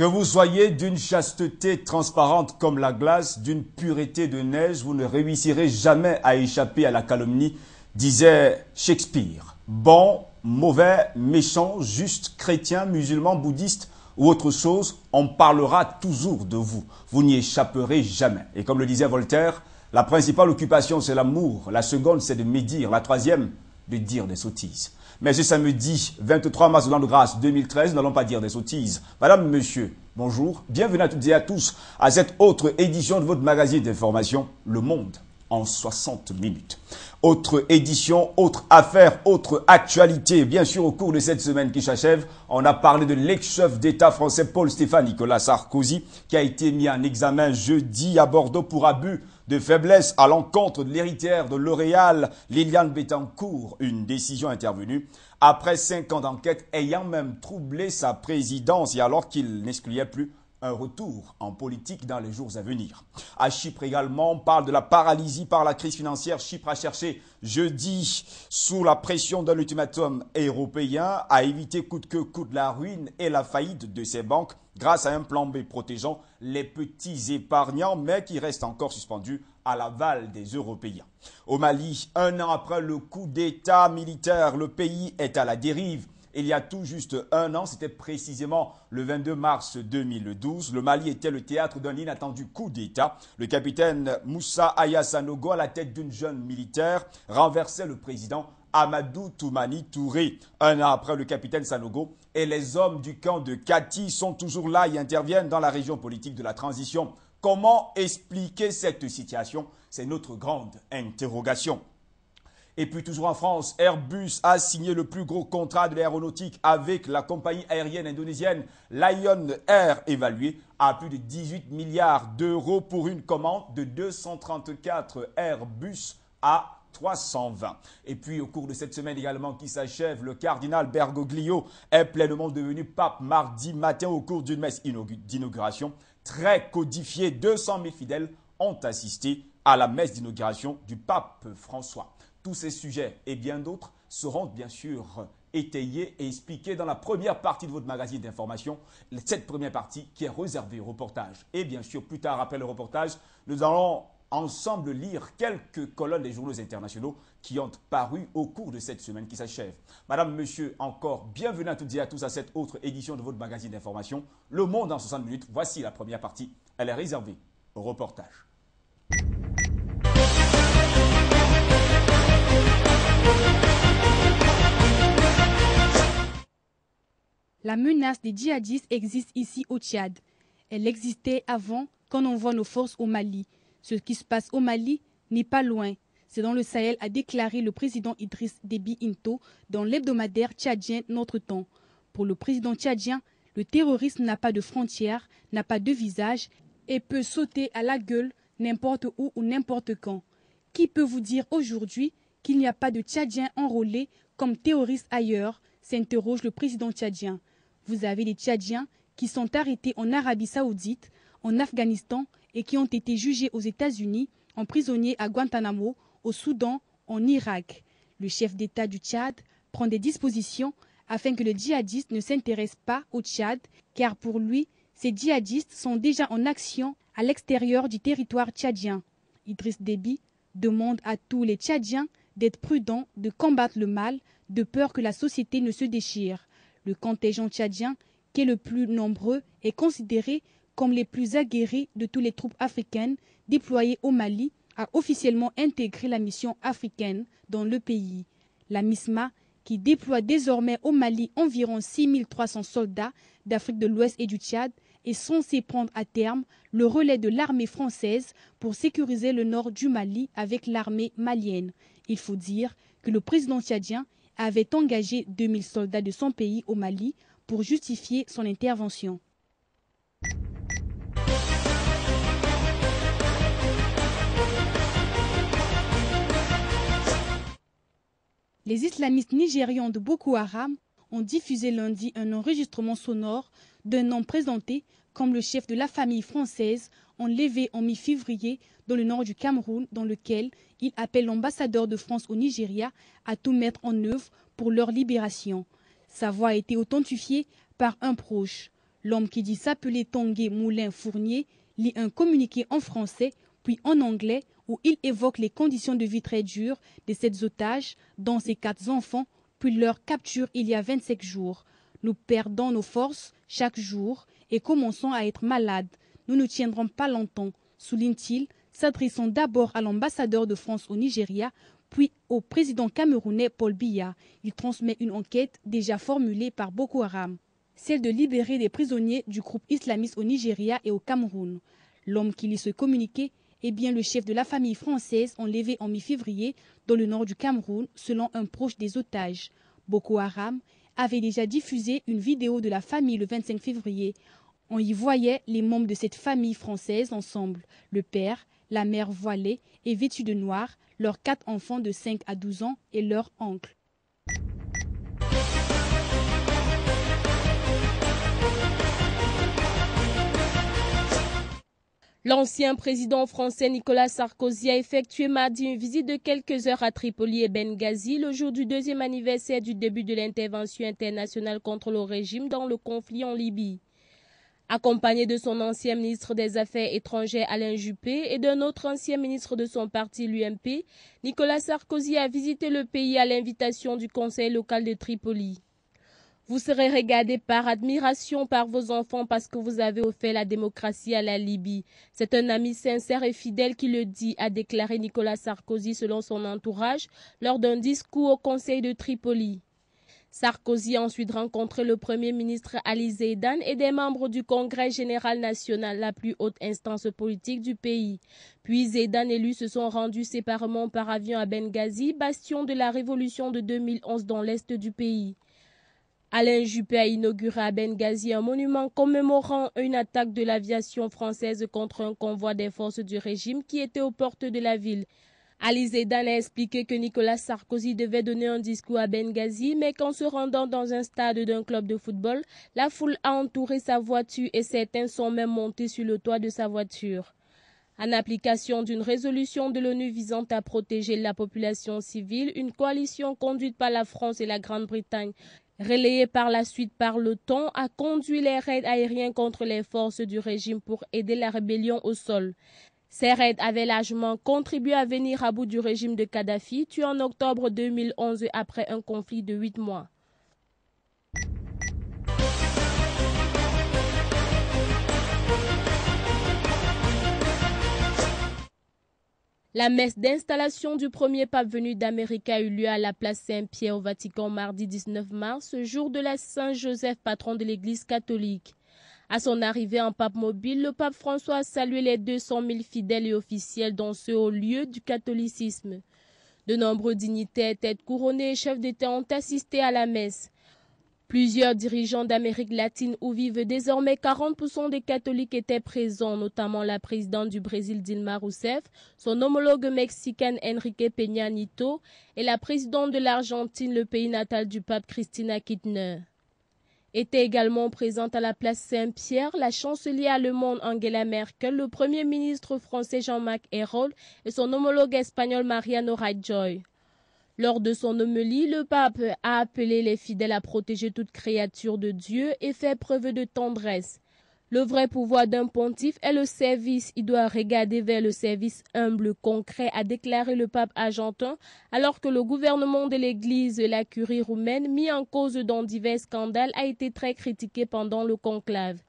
Que vous soyez d'une chasteté transparente comme la glace, d'une pureté de neige, vous ne réussirez jamais à échapper à la calomnie, disait Shakespeare. Bon, mauvais, méchant, juste, chrétien, musulman, bouddhiste ou autre chose, on parlera toujours de vous. Vous n'y échapperez jamais. Et comme le disait Voltaire, la principale occupation c'est l'amour, la seconde c'est de médire, la troisième de dire des sottises. Mais ce samedi 23 mars de l'an de grâce 2013, nous n'allons pas dire des sottises. Madame, monsieur, bonjour, bienvenue à toutes et à tous à cette autre édition de votre magazine d'information, Le Monde en 60 minutes. Autre édition, autre affaire, autre actualité. Bien sûr, au cours de cette semaine qui s'achève, on a parlé de l'ex-chef d'État français Paul-Stéphane Nicolas Sarkozy qui a été mis en examen jeudi à Bordeaux pour abus de faiblesse à l'encontre de l'héritière de L'Oréal, Liliane Bettencourt, une décision intervenue après 5 ans d'enquête ayant même troublé sa présidence et alors qu'il n'excluait plus un retour en politique dans les jours à venir. À Chypre également, on parle de la paralysie par la crise financière. Chypre a cherché jeudi, sous la pression d'un ultimatum européen, à éviter coûte que coûte la ruine et la faillite de ses banques grâce à un plan B protégeant les petits épargnants, mais qui reste encore suspendu à l'aval des Européens. Au Mali, 1 an après le coup d'État militaire, le pays est à la dérive. Il y a tout juste 1 an, c'était précisément le 22 mars 2012, le Mali était le théâtre d'un inattendu coup d'État. Le capitaine Moussa Aya Sanogo, à la tête d'une jeune militaire, renversait le président Amadou Toumani Touré. 1 an après le capitaine Sanogo, et les hommes du camp de Kati sont toujours là et interviennent dans la région politique de la transition. Comment expliquer cette situation? C'est notre grande interrogation. Et puis toujours en France, Airbus a signé le plus gros contrat de l'aéronautique avec la compagnie aérienne indonésienne Lion Air, évalué à plus de 18 milliards d'euros pour une commande de 234 Airbus A320. Et puis au cours de cette semaine également qui s'achève, le cardinal Bergoglio est pleinement devenu pape mardi matin au cours d'une messe d'inauguration très codifiée. 200 000 fidèles ont assisté à la messe d'inauguration du pape François. Tous ces sujets et bien d'autres seront bien sûr étayés et expliqués dans la première partie de votre magazine d'information, cette première partie qui est réservée au reportage. Et bien sûr, plus tard, après le reportage, nous allons ensemble lire quelques colonnes des journaux internationaux qui ont paru au cours de cette semaine qui s'achève. Madame, monsieur, encore bienvenue à toutes et à tous à cette autre édition de votre magazine d'information, Le Monde en 60 minutes. Voici la première partie. Elle est réservée au reportage. La menace des djihadistes existe ici au Tchad. Elle existait avant qu'on envoie nos forces au Mali. Ce qui se passe au Mali n'est pas loin. C'est dans le Sahel, a déclaré le président Idriss Déby Itno dans l'hebdomadaire tchadien Notre Temps. Pour le président tchadien, le terrorisme n'a pas de frontières, n'a pas de visage et peut sauter à la gueule n'importe où ou n'importe quand. Qui peut vous dire aujourd'hui qu'il n'y a pas de Tchadiens enrôlés comme terroristes ailleurs, s'interroge le président tchadien. Vous avez des Tchadiens qui sont arrêtés en Arabie Saoudite, en Afghanistan et qui ont été jugés aux États-Unis, emprisonnés à Guantanamo, au Soudan, en Irak. Le chef d'État du Tchad prend des dispositions afin que les djihadistes ne s'intéressent pas au Tchad, car pour lui, ces djihadistes sont déjà en action à l'extérieur du territoire tchadien. Idriss Déby demande à tous les Tchadiens d'être prudents, de combattre le mal, de peur que la société ne se déchire. Le contingent tchadien, qui est le plus nombreux, est considéré comme les plus aguerris de toutes les troupes africaines déployées au Mali, a officiellement intégré la mission africaine dans le pays. La MISMA, qui déploie désormais au Mali environ 6300 soldats d'Afrique de l'Ouest et du Tchad, est censée prendre à terme le relais de l'armée française pour sécuriser le nord du Mali avec l'armée malienne. Il faut dire que le président tchadien avait engagé 2000 soldats de son pays au Mali pour justifier son intervention. Les islamistes nigérians de Boko Haram ont diffusé lundi un enregistrement sonore d'un homme présenté comme le chef de la famille française enlevé en mi-février dans le nord du Cameroun, dans lequel il appelle l'ambassadeur de France au Nigeria à tout mettre en œuvre pour leur libération. Sa voix a été authentifiée par un proche. L'homme qui dit s'appeler Tanguy Moulin Fournier lit un communiqué en français puis en anglais où il évoque les conditions de vie très dures de ces otages, dont ses 4 enfants, puis leur capture il y a 25 jours. Nous perdons nos forces chaque jour et commençons à être malades. Nous ne tiendrons pas longtemps, souligne-t-il, s'adressant d'abord à l'ambassadeur de France au Nigeria, puis au président camerounais Paul Biya. Il transmet une enquête déjà formulée par Boko Haram, celle de libérer des prisonniers du groupe islamiste au Nigeria et au Cameroun. L'homme qui lit ce communiqué est bien le chef de la famille française enlevée en mi-février dans le nord du Cameroun, selon un proche des otages. Boko Haram avait déjà diffusé une vidéo de la famille le 25 février. On y voyait les membres de cette famille française ensemble, le père, la mère voilée et vêtue de noir, leurs 4 enfants de 5 à 12 ans et leur oncle. L'ancien président français Nicolas Sarkozy a effectué mardi une visite de quelques heures à Tripoli et Benghazi, le jour du 2e anniversaire du début de l'intervention internationale contre le régime dans le conflit en Libye. Accompagné de son ancien ministre des Affaires étrangères Alain Juppé et d'un autre ancien ministre de son parti, l'UMP, Nicolas Sarkozy a visité le pays à l'invitation du conseil local de Tripoli. Vous serez regardé par admiration par vos enfants parce que vous avez offert la démocratie à la Libye. C'est un ami sincère et fidèle qui le dit, a déclaré Nicolas Sarkozy selon son entourage lors d'un discours au conseil de Tripoli. Sarkozy a ensuite rencontré le Premier ministre Ali Zeidan et des membres du Congrès général national, la plus haute instance politique du pays. Puis Zeidan et lui se sont rendus séparément par avion à Benghazi, bastion de la révolution de 2011 dans l'est du pays. Alain Juppé a inauguré à Benghazi un monument commémorant une attaque de l'aviation française contre un convoi des forces du régime qui était aux portes de la ville. Ali Zeidan a expliqué que Nicolas Sarkozy devait donner un discours à Benghazi, mais qu'en se rendant dans un stade d'un club de football, la foule a entouré sa voiture et certains sont même montés sur le toit de sa voiture. En application d'une résolution de l'ONU visant à protéger la population civile, une coalition conduite par la France et la Grande-Bretagne, relayée par la suite par l'OTAN, a conduit les raids aériens contre les forces du régime pour aider la rébellion au sol. Ces raids avaient largement contribué à venir à bout du régime de Kadhafi, tué en octobre 2011 après un conflit de 8 mois. La messe d'installation du premier pape venu d'Amérique a eu lieu à la place Saint-Pierre au Vatican mardi 19 mars, jour de la Saint-Joseph, patron de l'Église catholique. À son arrivée en pape mobile, le pape François a salué les 200 000 fidèles et officiels dans ce haut lieu du catholicisme. De nombreux dignitaires, têtes couronnées et chefs d'État ont assisté à la messe. Plusieurs dirigeants d'Amérique latine où vivent désormais 40% des catholiques étaient présents, notamment la présidente du Brésil Dilma Rousseff, son homologue mexicain Enrique Peña Nieto et la présidente de l'Argentine, le pays natal du pape Cristina Kirchner. Était également présente à la place Saint-Pierre la chancelière allemande Angela Merkel, le premier ministre français Jean-Marc Ayrault et son homologue espagnol Mariano Rajoy. Lors de son homélie, le pape a appelé les fidèles à protéger toute créature de Dieu et fait preuve de tendresse. Le vrai pouvoir d'un pontife est le service. Il doit regarder vers le service humble, concret, a déclaré le pape argentin, alors que le gouvernement de l'Église, la curie roumaine, mis en cause dans divers scandales, a été très critiqué pendant le conclave.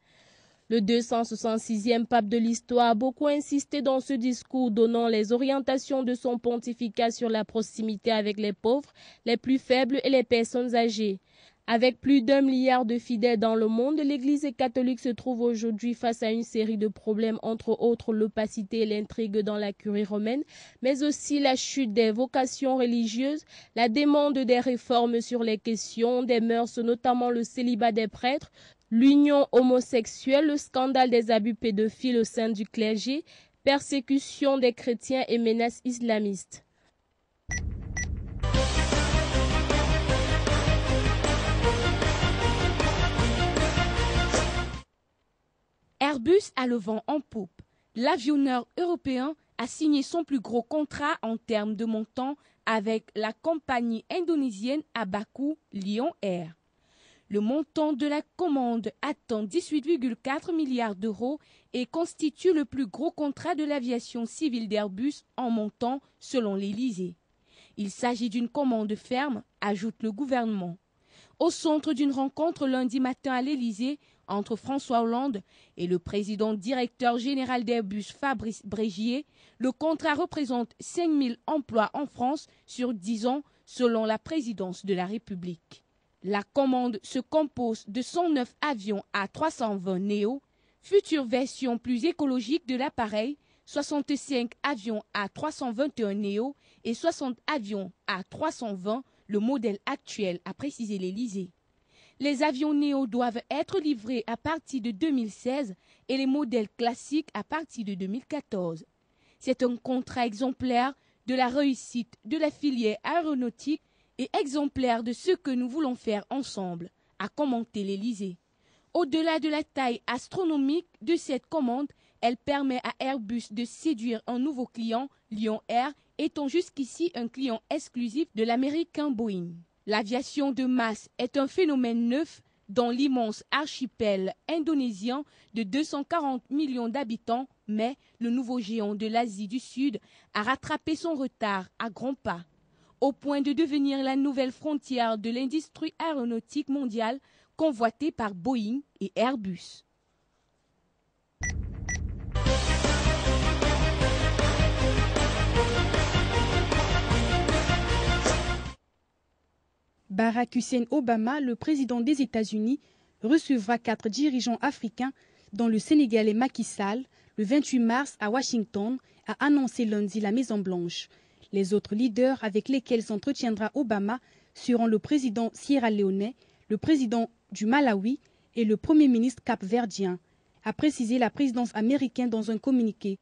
Le 266e pape de l'histoire a beaucoup insisté dans ce discours, donnant les orientations de son pontificat sur la proximité avec les pauvres, les plus faibles et les personnes âgées. Avec plus d'1 milliard de fidèles dans le monde, l'Église catholique se trouve aujourd'hui face à une série de problèmes, entre autres l'opacité et l'intrigue dans la curie romaine, mais aussi la chute des vocations religieuses, la demande des réformes sur les questions des mœurs, notamment le célibat des prêtres, l'union homosexuelle, le scandale des abus pédophiles au sein du clergé, persécution des chrétiens et menaces islamistes. Airbus a le vent en poupe. L'avionneur européen a signé son plus gros contrat en termes de montant avec la compagnie indonésienne Abaku Lion Air. Le montant de la commande atteint 18,4 milliards d'euros et constitue le plus gros contrat de l'aviation civile d'Airbus en montant selon l'Élysée. Il s'agit d'une commande ferme, ajoute le gouvernement. Au centre d'une rencontre lundi matin à l'Élysée entre François Hollande et le président directeur général d'Airbus Fabrice Brégier, le contrat représente 5 000 emplois en France sur 10 ans selon la présidence de la République. La commande se compose de 109 avions A320 Neo, future version plus écologique de l'appareil, 65 avions A321 Neo et 60 avions A320, le modèle actuel, a précisé l'Élysée. Les avions Neo doivent être livrés à partir de 2016 et les modèles classiques à partir de 2014. C'est un contrat exemplaire de la réussite de la filière aéronautique et exemplaire de ce que nous voulons faire ensemble, a commenté l'Élysée. Au-delà de la taille astronomique de cette commande, elle permet à Airbus de séduire un nouveau client, Lion Air, étant jusqu'ici un client exclusif de l'américain Boeing. L'aviation de masse est un phénomène neuf dans l'immense archipel indonésien de 240 millions d'habitants, mais le nouveau géant de l'Asie du Sud a rattrapé son retard à grands pas, au point de devenir la nouvelle frontière de l'industrie aéronautique mondiale convoitée par Boeing et Airbus. Barack Hussein Obama, le président des États-Unis, recevra 4 dirigeants africains dont le Sénégalais Macky Sall, le 28 mars à Washington, a annoncé lundi la Maison-Blanche. Les autres leaders avec lesquels s'entretiendra Obama seront le président sierra-léonais, le président du Malawi et le premier ministre capverdien, a précisé la présidence américaine dans un communiqué.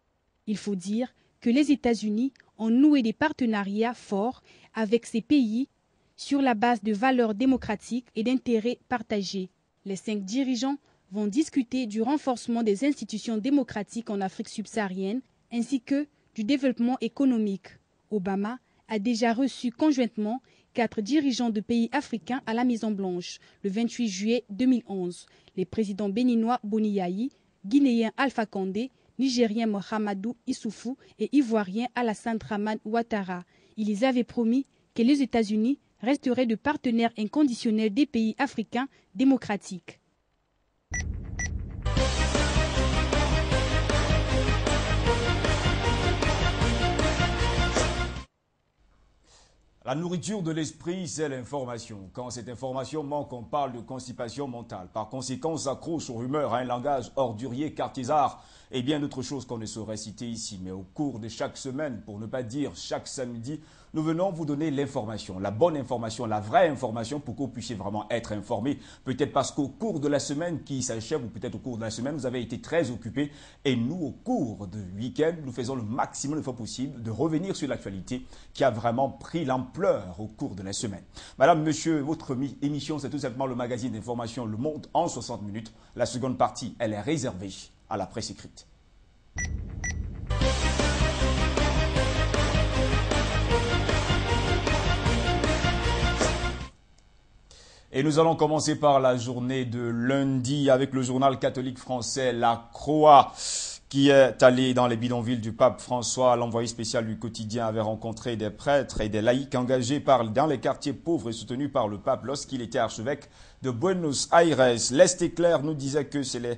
Il faut dire que les États-Unis ont noué des partenariats forts avec ces pays sur la base de valeurs démocratiques et d'intérêts partagés. Les 5 dirigeants vont discuter du renforcement des institutions démocratiques en Afrique subsaharienne ainsi que du développement économique. Obama a déjà reçu conjointement 4 dirigeants de pays africains à la Maison-Blanche le 28 juillet 2011. Les présidents béninois Boni Yayi, guinéens Alpha Condé, nigérien Mohamedou Issoufou et ivoirien Alassane Dramane Ouattara. Ils les avaient promis que les États-Unis resteraient de partenaires inconditionnels des pays africains démocratiques. La nourriture de l'esprit, c'est l'information. Quand cette information manque, on parle de constipation mentale. Par conséquent, on s'accroche aux rumeurs à un langage ordurier, cartésard et bien d'autres choses qu'on ne saurait citer ici. Mais au cours de chaque semaine, pour ne pas dire chaque samedi, nous venons vous donner l'information, la bonne information, la vraie information pour que vous puissiez vraiment être informé. Peut-être parce qu'au cours de la semaine qui s'achève ou peut-être au cours de la semaine, vous avez été très occupé. Et nous, au cours du week-end, nous faisons le maximum de fois possible de revenir sur l'actualité qui a vraiment pris l'ampleur au cours de la semaine. Madame, monsieur, votre émission, c'est tout simplement le magazine d'information Le Monde en 60 minutes. La seconde partie, elle est réservée à la presse écrite. Et nous allons commencer par la journée de lundi avec le journal catholique français La Croix qui est allé dans les bidonvilles du pape François. L'envoyé spécial du quotidien avait rencontré des prêtres et des laïcs engagés dans les quartiers pauvres et soutenus par le pape lorsqu'il était archevêque de Buenos Aires. L'Est éclair nous disait que c'est les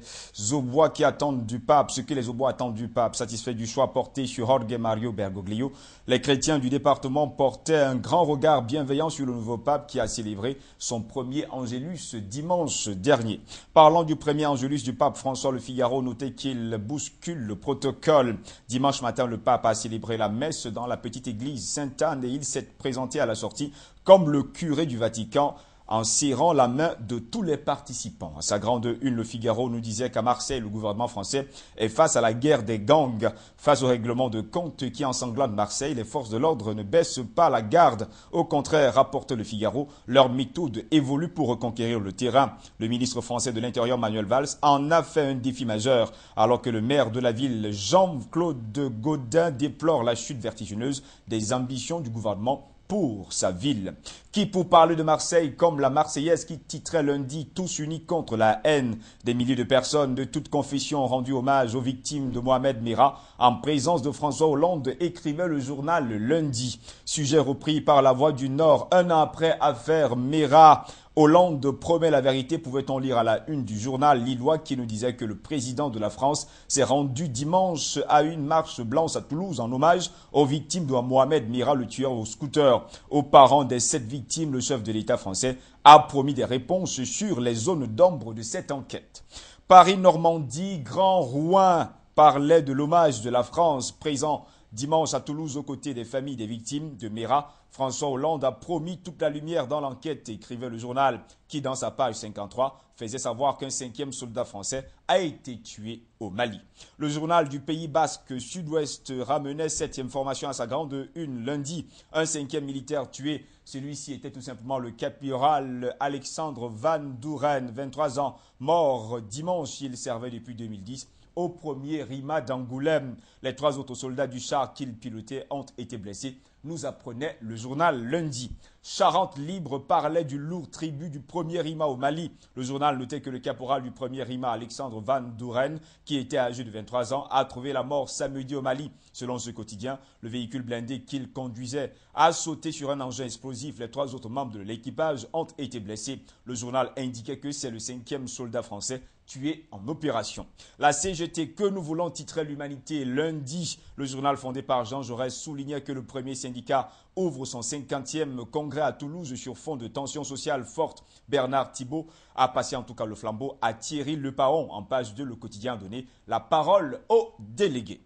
Aubois qui attendent du pape, ce que les Aubois attendent du pape. Satisfait du choix porté sur Jorge Mario Bergoglio, les chrétiens du département portaient un grand regard bienveillant sur le nouveau pape qui a célébré son premier Angélus dimanche dernier. Parlant du premier Angélus du pape François, Le Figaro notait qu'il bouscule le protocole. Dimanche matin, le pape a célébré la messe dans la petite église Sainte-Anne et il s'est présenté à la sortie comme le curé du Vatican, en serrant la main de tous les participants. À sa grande une, Le Figaro nous disait qu'à Marseille, le gouvernement français est face à la guerre des gangs. Face au règlement de compte qui ensanglantent Marseille, les forces de l'ordre ne baissent pas la garde. Au contraire, rapporte Le Figaro, leur méthode évolue pour reconquérir le terrain. Le ministre français de l'Intérieur, Manuel Valls, en a fait un défi majeur, alors que le maire de la ville, Jean-Claude Gaudin, déplore la chute vertigineuse des ambitions du gouvernement pour sa ville. Qui pour parler de Marseille comme la Marseillaise qui titrait lundi « Tous unis contre la haine ». Des milliers de personnes de toutes confessions ont rendu hommage aux victimes de Mohamed Merah en présence de François Hollande, écrivait le journal lundi. Sujet repris par La Voix du Nord. Un an après affaire Merah, Hollande promet la vérité, pouvait-on lire à la une du journal lillois qui nous disait que le président de la France s'est rendu dimanche à une marche blanche à Toulouse en hommage aux victimes de Mohamed Merah, le tueur au scooter. Aux parents des 7 victimes, le chef de l'État français a promis des réponses sur les zones d'ombre de cette enquête. Paris-Normandie, Grand Rouen parlait de l'hommage de la France présent dimanche à Toulouse aux côtés des familles des victimes de Merah. François Hollande a promis toute la lumière dans l'enquête, écrivait le journal, qui dans sa page 53 faisait savoir qu'un 5e soldat français a été tué au Mali. Le journal du Pays Basque Sud-Ouest ramenait cette information à sa grande une lundi. Un 5e militaire tué, celui-ci était tout simplement le caporal Alexandre Van Douren, 23 ans, mort dimanche. Il servait depuis 2010 au 1er RIMA d'Angoulême. Les 3 autres soldats du char qu'il pilotait ont été blessés, nous apprenait le journal lundi. Charente Libre parlait du lourd tribut du 1er RIMA au Mali. Le journal notait que le caporal du 1er RIMA, Alexandre Van Douren, qui était âgé de 23 ans, a trouvé la mort samedi au Mali. Selon ce quotidien, le véhicule blindé qu'il conduisait a sauté sur un engin explosif. Les 3 autres membres de l'équipage ont été blessés. Le journal indiquait que c'est le 5e soldat français tué en opération. La CGT que nous voulons titrer l'humanité lundi. Le journal fondé par Jean Jaurès soulignait que le premier syndicat ouvre son 50e congrès à Toulouse sur fond de tensions sociales fortes. Bernard Thibault a passé en tout cas le flambeau à Thierry Lepaon. En page 2, le quotidien a donné la parole aux délégués.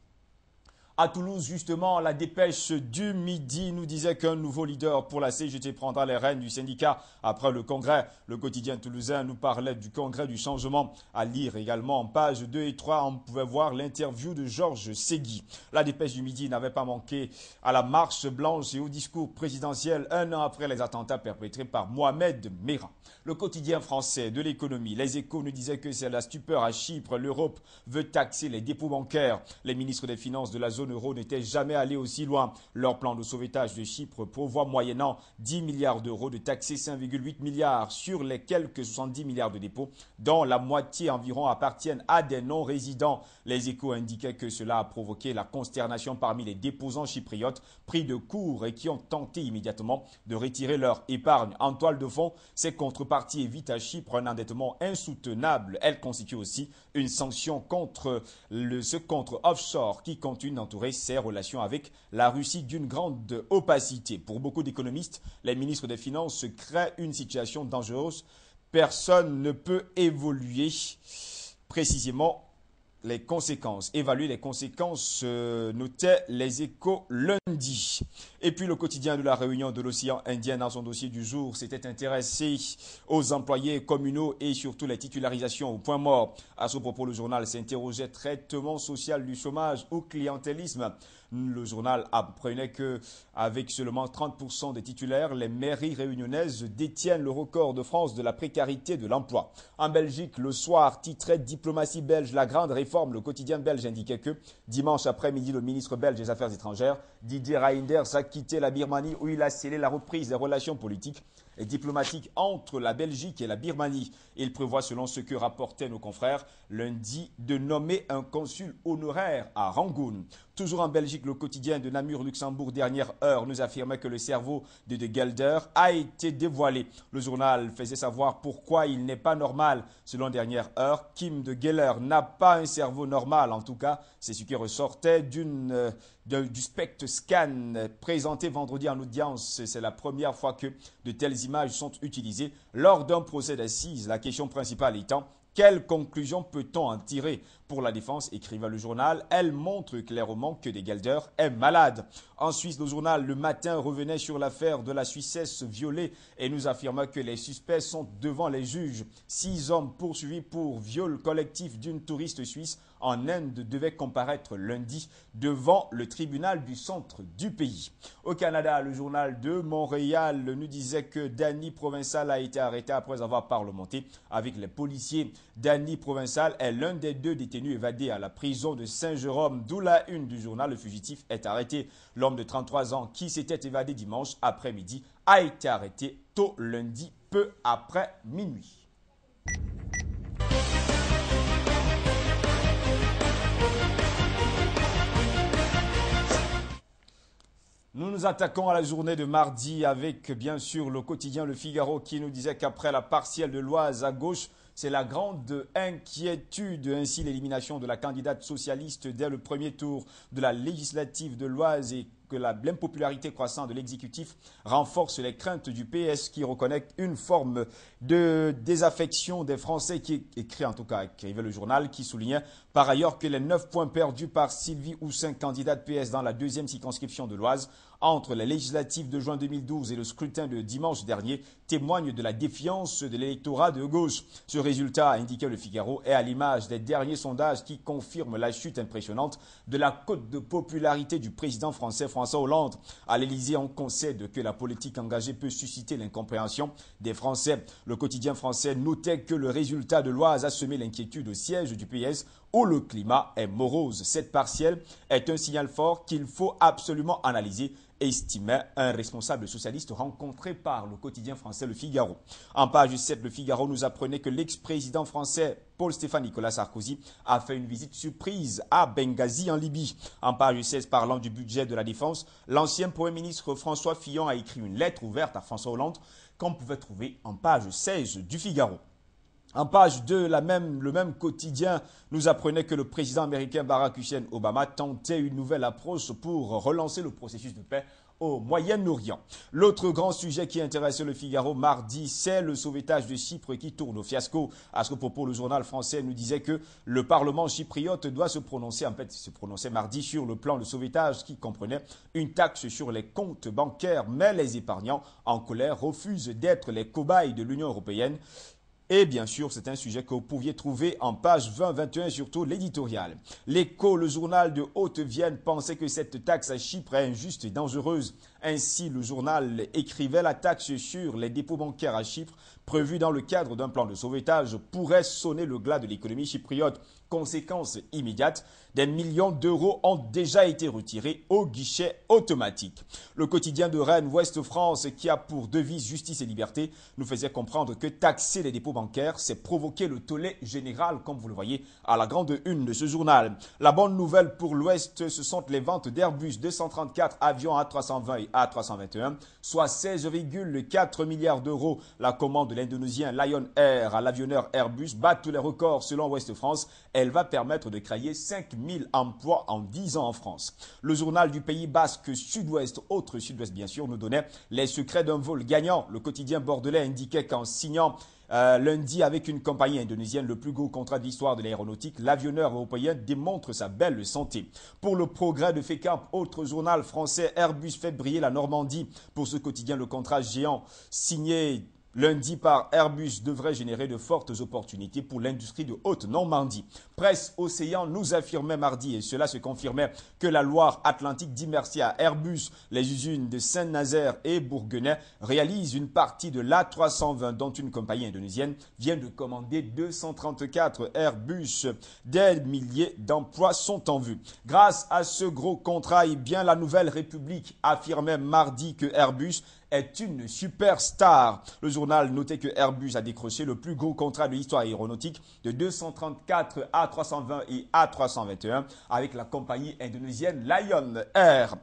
À Toulouse, justement, la dépêche du midi nous disait qu'un nouveau leader pour la CGT prendra les rênes du syndicat après le congrès. Le quotidien toulousain nous parlait du congrès du changement. À lire également en pages 2 et 3, on pouvait voir l'interview de Georges Ségui. La dépêche du midi n'avait pas manqué à la marche blanche et au discours présidentiel un an après les attentats perpétrés par Mohamed Merah. Le quotidien français de l'économie, Les Échos, nous disait que c'est la stupeur à Chypre. L'Europe veut taxer les dépôts bancaires. Les ministres des Finances de la zone euro n'étaient jamais allés aussi loin. Leur plan de sauvetage de Chypre prévoit moyennant 10 milliards d'euros de taxer 5,8 milliards sur les quelques 70 milliards de dépôts, dont la moitié environ appartiennent à des non-résidents. Les Échos indiquaient que cela a provoqué la consternation parmi les déposants chypriotes pris de court et qui ont tenté immédiatement de retirer leur épargne. En toile de fond, ces contreparties évitent à Chypre un endettement insoutenable. Elles constituent aussi une sanction contre ce contre offshore qui continue d'entourer ses relations avec la Russie d'une grande opacité. Pour beaucoup d'économistes, les ministres des Finances créent une situation dangereuse. Personne ne peut évaluer précisément les conséquences. Évaluer les conséquences, notait Les Échos lundi. Et puis le quotidien de la Réunion de l'Océan Indien dans son dossier du jour s'était intéressé aux employés communaux et surtout les titularisations au point mort. À ce propos, le journal s'interrogeait traitement social du chômage ou clientélisme. Le journal apprenait que, avec seulement 30% des titulaires, les mairies réunionnaises détiennent le record de France de la précarité de l'emploi. En Belgique, Le Soir titrait Diplomatie belge, la grande réforme. Le quotidien belge indiquait que dimanche après-midi, le ministre belge des Affaires étrangères, Didier Reynders, a quitté la Birmanie où il a scellé la reprise des relations politiques et diplomatiques entre la Belgique et la Birmanie. Il prévoit, selon ce que rapportaient nos confrères, lundi, de nommer un consul honoraire à Rangoon. Toujours en Belgique, le quotidien de Namur-Luxembourg, Dernière Heure, nous affirmait que le cerveau de Gelder a été dévoilé. Le journal faisait savoir pourquoi il n'est pas normal. Selon Dernière Heure, Kim de Geller n'a pas un cerveau normal. En tout cas, c'est ce qui ressortait du SPECT scan présenté vendredi en audience. C'est la première fois que de telles images sont utilisées lors d'un procès d'assises. La question principale étant: quelle conclusion peut-on en tirer? Pour la défense, écrivait le journal, elle montre clairement que De Gelder est malade. En Suisse, le journal Le Matin revenait sur l'affaire de la Suissesse violée et nous affirma que les suspects sont devant les juges. 6 hommes poursuivis pour viol collectif d'une touriste suisse en Inde devait comparaître lundi devant le tribunal du centre du pays. Au Canada, le journal de Montréal nous disait que Danny Provincial a été arrêté après avoir parlementé avec les policiers. Danny Provincial est l'un des 2 détenus évadés à la prison de Saint-Jérôme, d'où la une du journal. Le fugitif est arrêté. L'homme de 33 ans qui s'était évadé dimanche après-midi a été arrêté tôt lundi, peu après minuit. Nous nous attaquons à la journée de mardi avec bien sûr le quotidien Le Figaro qui nous disait qu'après la partielle de l'Oise à gauche, c'est la grande inquiétude, ainsi l'élimination de la candidate socialiste dès le premier tour de la législative de l'Oise et que l'impopularité croissante de l'exécutif renforce les craintes du PS qui reconnaît une forme de désaffection des Français qui écrivait le journal, qui soulignait par ailleurs que les 9 points perdus par Sylvie Houssin, candidate PS dans la 2e circonscription de l'Oise, entre les législatives de juin 2012 et le scrutin de dimanche dernier témoignent de la défiance de l'électorat de gauche. Ce résultat, a indiqué Le Figaro, est à l'image des derniers sondages qui confirment la chute impressionnante de la cote de popularité du président français François Hollande. À l'Élysée, on concède que la politique engagée peut susciter l'incompréhension des Français. Le quotidien français notait que le résultat de l'Oise a semé l'inquiétude au siège du PS où le climat est morose. Cette partielle est un signal fort qu'il faut absolument analyser, estimait un responsable socialiste rencontré par le quotidien français Le Figaro. En page 7, Le Figaro nous apprenait que l'ex-président français Paul-Stéphane Nicolas Sarkozy a fait une visite surprise à Benghazi en Libye. En page 16, parlant du budget de la défense, l'ancien Premier ministre François Fillon a écrit une lettre ouverte à François Hollande qu'on pouvait trouver en page 16 du Figaro. En page 2, le même quotidien nous apprenait que le président américain Barack Hussein Obama tentait une nouvelle approche pour relancer le processus de paix au Moyen-Orient. L'autre grand sujet qui intéressait Le Figaro mardi, c'est le sauvetage de Chypre qui tourne au fiasco. À ce propos, le journal français nous disait que le Parlement chypriote doit se prononcer mardi sur le plan de sauvetage qui comprenait une taxe sur les comptes bancaires, mais les épargnants en colère refusent d'être les cobayes de l'Union européenne. Et bien sûr, c'est un sujet que vous pouviez trouver en page 20-21, surtout l'éditorial. L'Écho, le journal de Haute-Vienne, pensait que cette taxe à Chypre est injuste et dangereuse. Ainsi, le journal écrivait la taxe sur les dépôts bancaires à Chypre, prévue dans le cadre d'un plan de sauvetage, pourrait sonner le glas de l'économie chypriote. Conséquence immédiate, des millions d'euros ont déjà été retirés au guichet automatique. Le quotidien de Rennes, Ouest France, qui a pour devise justice et liberté, nous faisait comprendre que taxer les dépôts bancaires, c'est provoquer le tollé général, comme vous le voyez à la grande une de ce journal. La bonne nouvelle pour l'Ouest, ce sont les ventes d'Airbus 234 avions A320 et A321, soit 16,4 milliards d'euros. La commande de l'Indonésien Lion Air à l'avionneur Airbus bat tous les records selon Ouest France. Elle va permettre de créer 5000 emplois en 10 ans en France. Le journal du Pays Basque Sud-Ouest, autre Sud-Ouest bien sûr, nous donnait les secrets d'un vol gagnant. Le quotidien bordelais indiquait qu'en signant lundi avec une compagnie indonésienne, le plus gros contrat de l'histoire de l'aéronautique, l'avionneur européen démontre sa belle santé. Pour le progrès de Fécamp, autre journal français, Airbus fait briller la Normandie. Pour ce quotidien, le contrat géant signé lundi par Airbus devrait générer de fortes opportunités pour l'industrie de Haute-Normandie. Presse Océan nous affirmait mardi, et cela se confirmait, que la Loire-Atlantique dit merci à Airbus. Les usines de Saint-Nazaire et Bourguenais réalisent une partie de l'A320 dont une compagnie indonésienne vient de commander 234 Airbus. Des milliers d'emplois sont en vue. Grâce à ce gros contrat, eh bien, la Nouvelle République affirmait mardi que Airbus est une superstar. Le journal notait que Airbus a décroché le plus gros contrat de l'histoire aéronautique de 234 A320 et A321 avec la compagnie indonésienne Lion Air.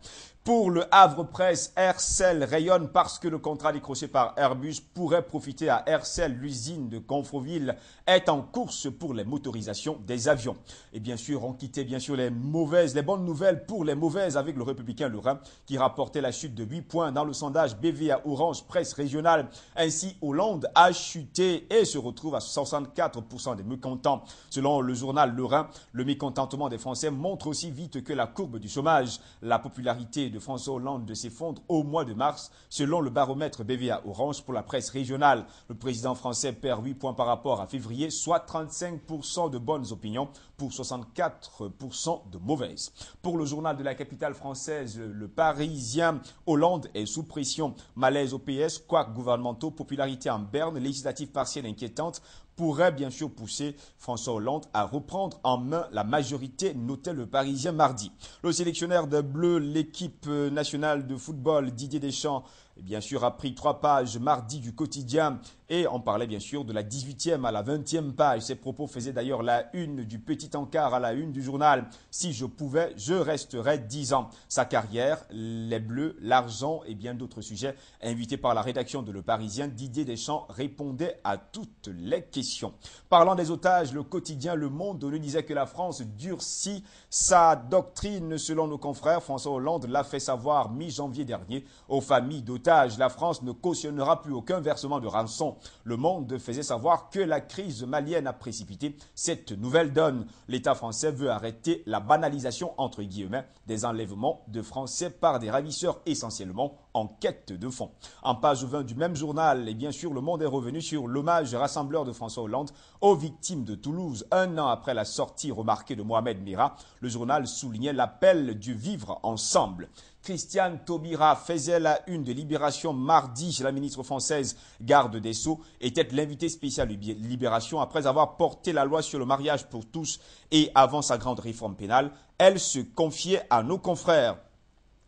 Pour le Havre Presse, Aircel rayonne parce que le contrat décroché par Airbus pourrait profiter à Aircel. L'usine de Gonfreville est en course pour les motorisations des avions. Et bien sûr, on quittait bien sûr les bonnes nouvelles pour les mauvaises avec le Républicain Lorrain qui rapportait la chute de 8 points dans le sondage BVA Orange Presse Régionale. Ainsi, Hollande a chuté et se retrouve à 64% des mécontents. Selon le journal Lorrain, le mécontentement des Français montre aussi vite que la courbe du chômage, la popularité de François Hollande s'effondre au mois de mars, selon le baromètre BVA Orange pour la presse régionale. Le président français perd 8 points par rapport à février, soit 35% de bonnes opinions pour 64% de mauvaises. Pour le journal de la capitale française, le Parisien, Hollande est sous pression. Malaise au PS, couacs gouvernementaux, popularité en berne, législative partielle inquiétante, pourrait bien sûr pousser François Hollande à reprendre en main la majorité, notait le Parisien mardi. Le sélectionneur de Bleu, l'équipe nationale de football, Didier Deschamps, bien sûr, a pris 3 pages mardi du quotidien et on parlait bien sûr de la 18e à la 20e page. Ces propos faisaient d'ailleurs la une du petit encart à la une du journal. Si je pouvais, je resterais 10 ans. Sa carrière, les Bleus, l'argent et bien d'autres sujets. Invité par la rédaction de Le Parisien, Didier Deschamps répondait à toutes les questions. Parlant des otages, le quotidien Le Monde nous disait que la France durcit sa doctrine. Selon nos confrères, François Hollande l'a fait savoir mi-janvier dernier aux familles d'otages. La France ne cautionnera plus aucun versement de rançon. Le Monde faisait savoir que la crise malienne a précipité cette nouvelle donne. L'État français veut arrêter la banalisation, entre guillemets, des enlèvements de Français par des ravisseurs essentiellement en quête de fonds. En page 20 du même journal, et bien sûr, Le Monde est revenu sur l'hommage rassembleur de François Hollande aux victimes de Toulouse. 1 an après la sortie remarquée de Mohamed Merah, le journal soulignait l'appel du vivre ensemble. Christiane Taubira faisait la une de Libération mardi. La ministre française garde des Sceaux était l'invitée spéciale de Libération après avoir porté la loi sur le mariage pour tous et avant sa grande réforme pénale. Elle se confiait à nos confrères.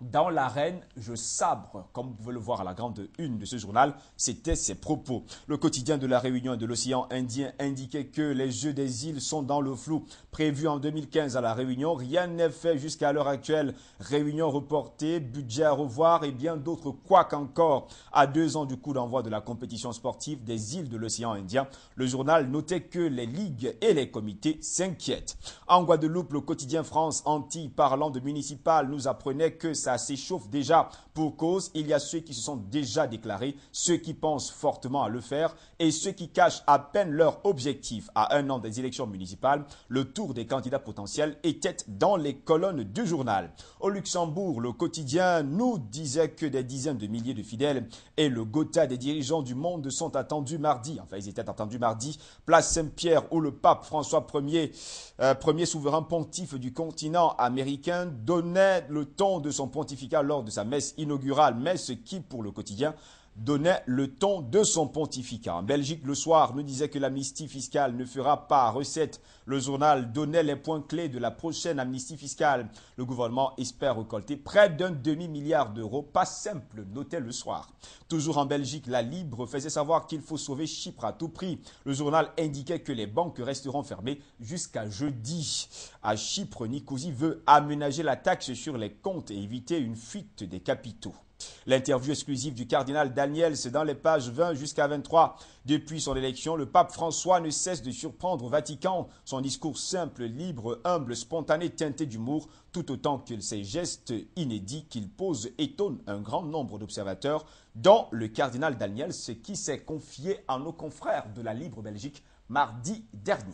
Dans l'arène, je sabre, comme vous pouvez le voir à la grande une de ce journal, c'était ses propos. Le quotidien de la Réunion et de l'océan Indien indiquait que les Jeux des îles sont dans le flou. Prévu en 2015 à la Réunion, rien n'est fait jusqu'à l'heure actuelle. Réunion reportée, budget à revoir et bien d'autres couacs encore. À 2 ans du coup d'envoi de la compétition sportive des îles de l'océan Indien, le journal notait que les ligues et les comités s'inquiètent. En Guadeloupe, le quotidien France Antilles, parlant de municipal, nous apprenait que ça s'échauffe déjà. Pour cause, il y a ceux qui se sont déjà déclarés, ceux qui pensent fortement à le faire et ceux qui cachent à peine leur objectif. À 1 an des élections municipales, le tour des candidats potentiels était dans les colonnes du journal. Au Luxembourg, le quotidien nous disait que des dizaines de milliers de fidèles et le Gotha des dirigeants du monde sont attendus mardi. Enfin, ils étaient attendus mardi. Place Saint-Pierre où le pape François Ier, premier souverain pontife du continent américain, donnait le ton de son pontificat lors de sa messe inaugurale, messe qui, pour le quotidien, donnait le ton de son pontificat. En Belgique, le soir, nous disait que l'amnistie fiscale ne fera pas recette. Le journal donnait les points clés de la prochaine amnistie fiscale. Le gouvernement espère récolter près d'1 demi-milliard d'euros. Pas simple, notait le soir. Toujours en Belgique, la Libre faisait savoir qu'il faut sauver Chypre à tout prix. Le journal indiquait que les banques resteront fermées jusqu'à jeudi. À Chypre, Nicosie veut aménager la taxe sur les comptes et éviter une fuite des capitaux. L'interview exclusive du cardinal Daniel, c'est dans les pages 20 jusqu'à 23. Depuis son élection, le pape François ne cesse de surprendre au Vatican. Son discours simple, libre, humble, spontané, teinté d'humour, tout autant que ses gestes inédits qu'il pose étonnent un grand nombre d'observateurs, dont le cardinal Daniel, ce qui s'est confié à nos confrères de la Libre Belgique mardi dernier.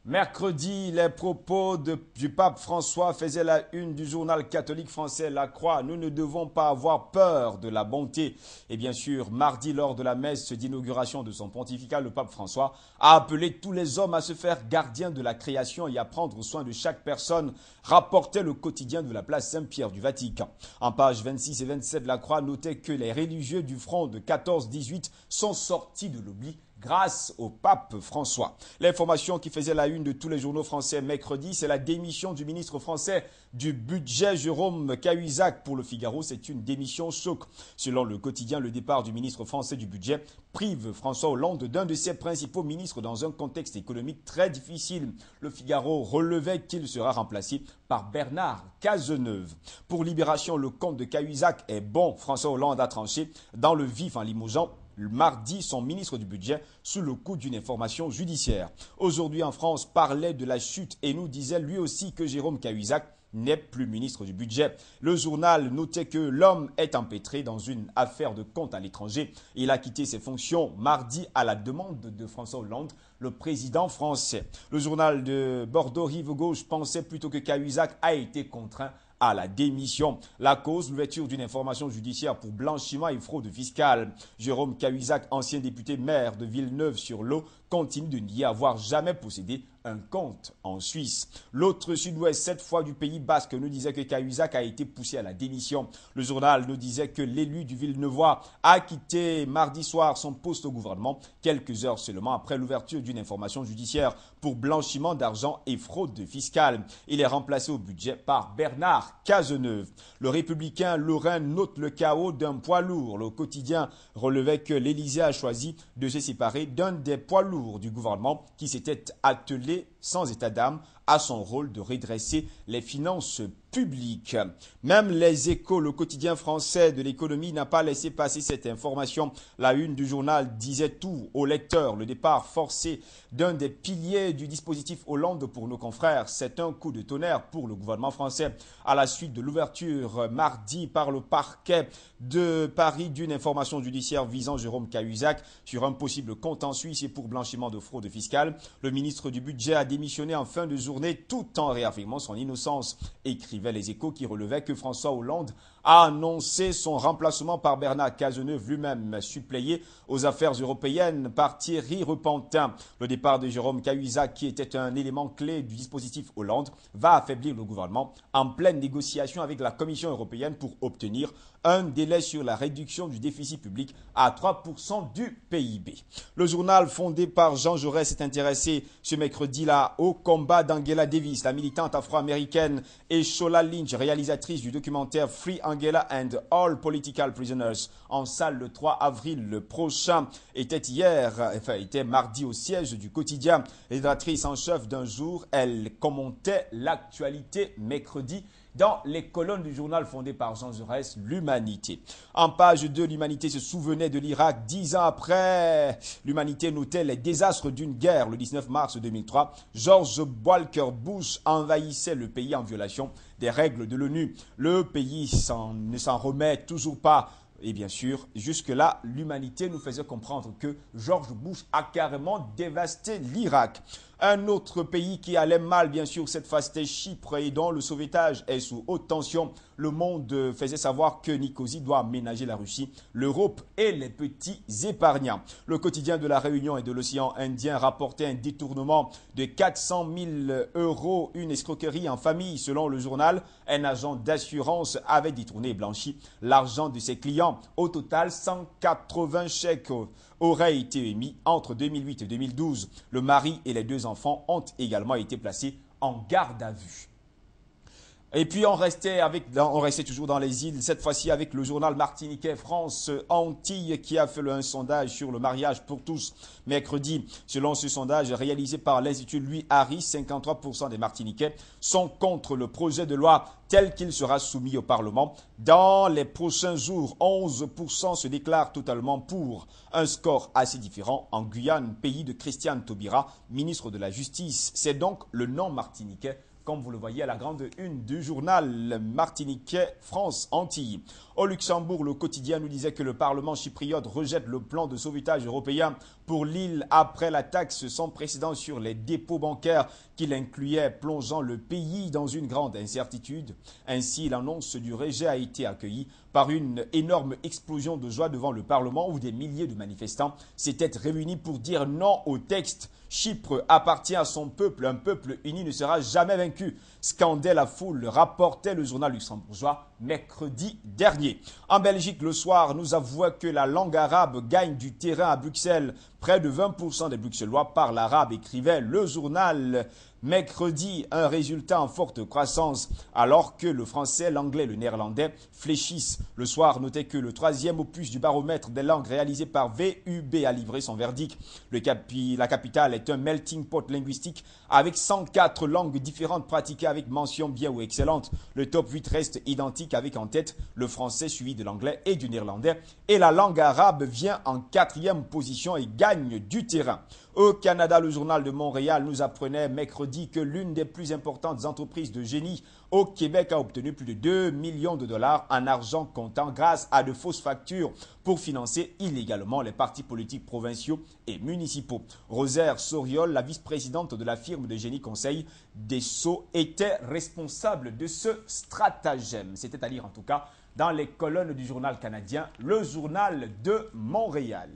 Mercredi, les propos du pape François faisaient la une du journal catholique français La Croix. Nous ne devons pas avoir peur de la bonté. Et bien sûr, mardi, lors de la messe d'inauguration de son pontificat, le pape François a appelé tous les hommes à se faire gardiens de la création et à prendre soin de chaque personne, rapportait le quotidien de la place Saint-Pierre du Vatican. En page 26 et 27, La Croix notait que les religieux du front de 14-18 sont sortis de l'oubli grâce au pape François. L'information qui faisait la une de tous les journaux français mercredi, c'est la démission du ministre français du budget Jérôme Cahuzac. Pour le Figaro, c'est une démission choc. Selon le quotidien, le départ du ministre français du budget prive François Hollande d'un de ses principaux ministres dans un contexte économique très difficile. Le Figaro relevait qu'il sera remplacé par Bernard Cazeneuve. Pour Libération, le compte de Cahuzac est bon. François Hollande a tranché dans le vif en limogeant le mardi son ministre du budget sous le coup d'une information judiciaire. Aujourd'hui en France, parlait de la chute et nous disait lui aussi que Jérôme Cahuzac n'est plus ministre du budget. Le journal notait que l'homme est empêtré dans une affaire de compte à l'étranger. Il a quitté ses fonctions mardi à la demande de François Hollande, le président français. Le journal de Bordeaux Rive Gauche pensait plutôt que Cahuzac a été contraint à la démission. La cause, l'ouverture d'une information judiciaire pour blanchiment et fraude fiscale. Jérôme Cahuzac, ancien député maire de Villeneuve-sur-Lot, continue de nier avoir jamais possédé un compte en Suisse. L'autre sud-ouest, cette fois du Pays Basque, nous disait que Cahuzac a été poussé à la démission. Le journal nous disait que l'élu du Villeneuvois a quitté mardi soir son poste au gouvernement, quelques heures seulement après l'ouverture d'une information judiciaire pour blanchiment d'argent et fraude fiscale. Il est remplacé au budget par Bernard Cazeneuve. Le républicain lorrain note le chaos d'un poids lourd. Le quotidien relevait que l'Élysée a choisi de se séparer d'un des poids lourds du gouvernement qui s'était attelé sans état d'âme à son rôle de redresser les finances publiques. Même les Échos, le quotidien français de l'économie, n'a pas laissé passer cette information. La une du journal disait tout aux lecteurs. Le départ forcé d'un des piliers du dispositif Hollande pour nos confrères, c'est un coup de tonnerre pour le gouvernement français. À la suite de l'ouverture mardi par le parquet de Paris d'une information judiciaire visant Jérôme Cahuzac sur un possible compte en Suisse et pour blanchiment de fraude fiscale, le ministre du Budget a démissionné en fin de journée tout en réaffirmant son innocence. Écrivaient les Échos qui relevaient que François Hollande a annoncé son remplacement par Bernard Cazeneuve, lui-même suppléé aux affaires européennes par Thierry Repentin. Le départ de Jérôme Cahuzac, qui était un élément clé du dispositif Hollande, va affaiblir le gouvernement en pleine négociation avec la Commission européenne pour obtenir un délai sur la réduction du déficit public à 3% du PIB. Le journal fondé par Jean Jaurès s'est intéressé ce mercredi-là au combat d'Angela Davis, la militante afro-américaine, et Shola Lynch, réalisatrice du documentaire Free Angela and All Political Prisoners, en salle le 3 avril prochain. Était mardi au siège du quotidien. Rédactrice en chef d'un jour, elle commentait l'actualité mercredi dans les colonnes du journal fondé par Jean Jaurès, L'Humanité. En page 2, L'Humanité se souvenait de l'Irak 10 ans après. L'Humanité notait les désastres d'une guerre. Le 19 mars 2003, George Walker Bush envahissait le pays en violation des règles de l'ONU. Le pays ne s'en remet toujours pas. Et bien sûr, jusque-là, l'Humanité nous faisait comprendre que George Bush a carrément dévasté l'Irak. Un autre pays qui allait mal, bien sûr, cette fois c'était Chypre et dont le sauvetage est sous haute tension. Le Monde faisait savoir que Nicosie doit ménager la Russie, l'Europe et les petits épargnants. Le quotidien de la Réunion et de l'océan Indien rapportait un détournement de 400 000 €, une escroquerie en famille. Selon le journal, un agent d'assurance avait détourné et blanchi l'argent de ses clients. Au total, 180 chèques auraient été émis entre 2008 et 2012. Le mari et les deux enfants ont également été placés en garde à vue. Et puis on restait toujours dans les îles, cette fois-ci avec le journal martiniquais France Antilles qui a fait un sondage sur le mariage pour tous mercredi. Selon ce sondage réalisé par l'Institut Louis Harris, 53% des Martiniquais sont contre le projet de loi tel qu'il sera soumis au Parlement. Dans les prochains jours, 11% se déclarent totalement pour. Un score assez différent en Guyane, pays de Christiane Taubira, ministre de la Justice. C'est donc le non-martiniquais, comme vous le voyez à la grande une du journal martiniquais France Antilles. Au Luxembourg, le quotidien nous disait que le Parlement chypriote rejette le plan de sauvetage européen pour l'île après la taxe sans précédent sur les dépôts bancaires qu'il incluait, plongeant le pays dans une grande incertitude. Ainsi, l'annonce du rejet a été accueillie par une énorme explosion de joie devant le Parlement où des milliers de manifestants s'étaient réunis pour dire non au texte. Chypre appartient à son peuple, un peuple uni ne sera jamais vaincu. Scandait la foule, rapportait le journal luxembourgeois mercredi dernier. En Belgique, le soir, nous avouons que la langue arabe gagne du terrain à Bruxelles. Près de 20% des Bruxellois parlent arabe, écrivait le journal. Mercredi, un résultat en forte croissance, alors que le français, l'anglais et le néerlandais fléchissent. Le soir, notez que le 3e opus du baromètre des langues réalisé par VUB a livré son verdict. La capitale est un melting pot linguistique avec 104 langues différentes pratiquées avec mention bien ou excellente. Le top 8 reste identique avec en tête le français suivi de l'anglais et du néerlandais. Et la langue arabe vient en 4e position et gagne du terrain. Au Canada, le journal de Montréal nous apprenait mercredi que l'une des plus importantes entreprises de génie au Québec a obtenu plus de 2 millions de dollars en argent comptant grâce à de fausses factures pour financer illégalement les partis politiques provinciaux et municipaux. Rosaire Soriol, la vice-présidente de la firme de génie conseil des Sceaux, était responsable de ce stratagème. C'était à lire en tout cas dans les colonnes du journal canadien, le Journal de Montréal.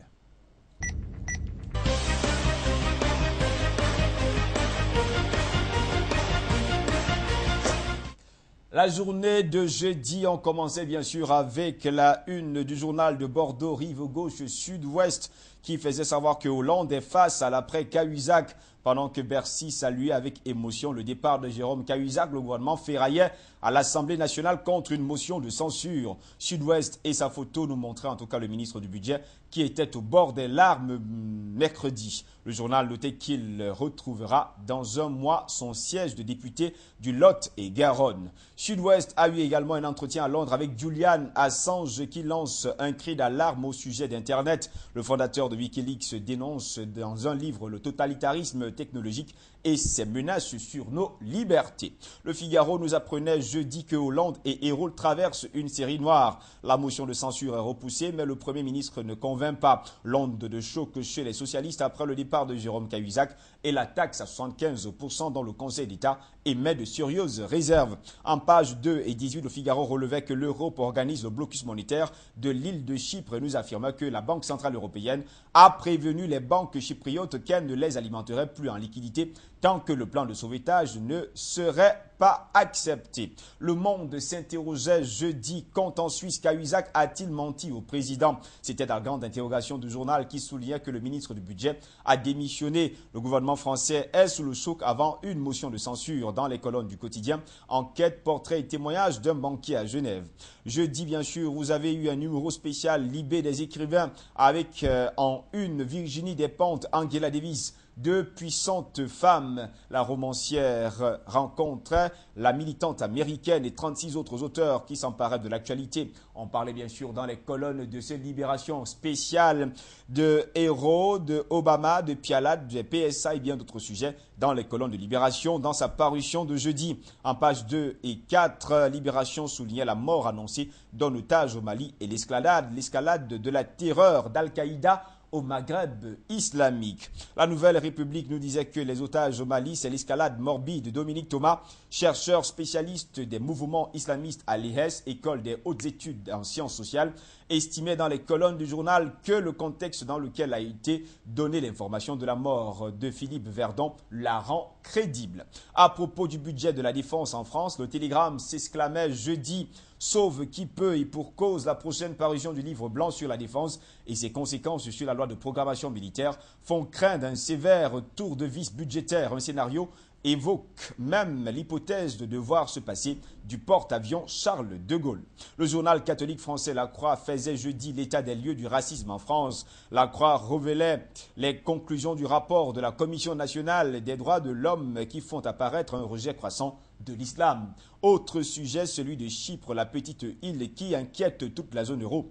La journée de jeudi, on commençait bien sûr avec la une du journal de Bordeaux, rive gauche sud-ouest, qui faisait savoir que Hollande est face à l'après-Cahuzac. Pendant que Bercy saluait avec émotion le départ de Jérôme Cahuzac, le gouvernement ferraillait à l'Assemblée nationale contre une motion de censure. Sud-Ouest et sa photo nous montraient en tout cas le ministre du Budget qui était au bord des larmes mercredi. Le journal notait qu'il retrouvera dans un mois son siège de député du Lot et Garonne. Sud-Ouest a eu également un entretien à Londres avec Julian Assange qui lance un cri d'alarme au sujet d'Internet. Le fondateur de Wikileaks dénonce dans un livre le totalitarisme technologique et ses menaces sur nos libertés. Le Figaro nous apprenait jeudi que Hollande et Ayrault traversent une série noire. La motion de censure est repoussée, mais le Premier ministre ne convainc pas. L'onde de choc chez les socialistes après le départ de Jérôme Cahuzac et la taxe à 75% dont le Conseil d'État émet de sérieuses réserves. En page 2 et 18, le Figaro relevait que l'Europe organise le blocus monétaire de l'île de Chypre et nous affirma que la Banque centrale européenne a prévenu les banques chypriotes qu'elles ne les alimenteraient plus en liquidité tant que le plan de sauvetage ne serait pas accepté. Le Monde s'interrogeait jeudi, compte en Suisse, Cahuzac a-t-il menti au président? C'était la grande interrogation du journal qui soulignait que le ministre du Budget a démissionné. Le gouvernement français est sous le choc avant une motion de censure dans les colonnes du quotidien. Enquête, portrait et témoignage d'un banquier à Genève. Jeudi, bien sûr, vous avez eu un numéro spécial Libé des écrivains avec en une Virginie Despentes, Angela Davis. Deux puissantes femmes, la romancière rencontre la militante américaine et 36 autres auteurs qui s'emparaient de l'actualité. On parlait bien sûr dans les colonnes de cette libération spéciale de Héros, de Obama, de Pialat, de PSA et bien d'autres sujets dans les colonnes de Libération dans sa parution de jeudi. En page 2 et 4, Libération soulignait la mort annoncée d'un otage au Mali et l'escalade de la terreur d'Al-Qaïda au Maghreb islamique. La Nouvelle République nous disait que les otages au Mali, c'est l'escalade morbide de Dominique Thomas, chercheur spécialiste des mouvements islamistes à l'IHES, école des hautes études en sciences sociales, estimait dans les colonnes du journal que le contexte dans lequel a été donnée l'information de la mort de Philippe Verdon la rend crédible. À propos du budget de la défense en France, le Télégramme s'exclamait jeudi « Sauve qui peut et pour cause la prochaine parution du livre blanc sur la défense et ses conséquences sur la loi de programmation militaire font craindre un sévère tour de vis budgétaire. Un scénario évoque même l'hypothèse de devoir se passer du porte-avions Charles de Gaulle. Le journal catholique français La Croix faisait jeudi l'état des lieux du racisme en France. La Croix révélait les conclusions du rapport de la Commission nationale des droits de l'homme qui font apparaître un rejet croissant de l'islam. Autre sujet, celui de Chypre, la petite île qui inquiète toute la zone euro.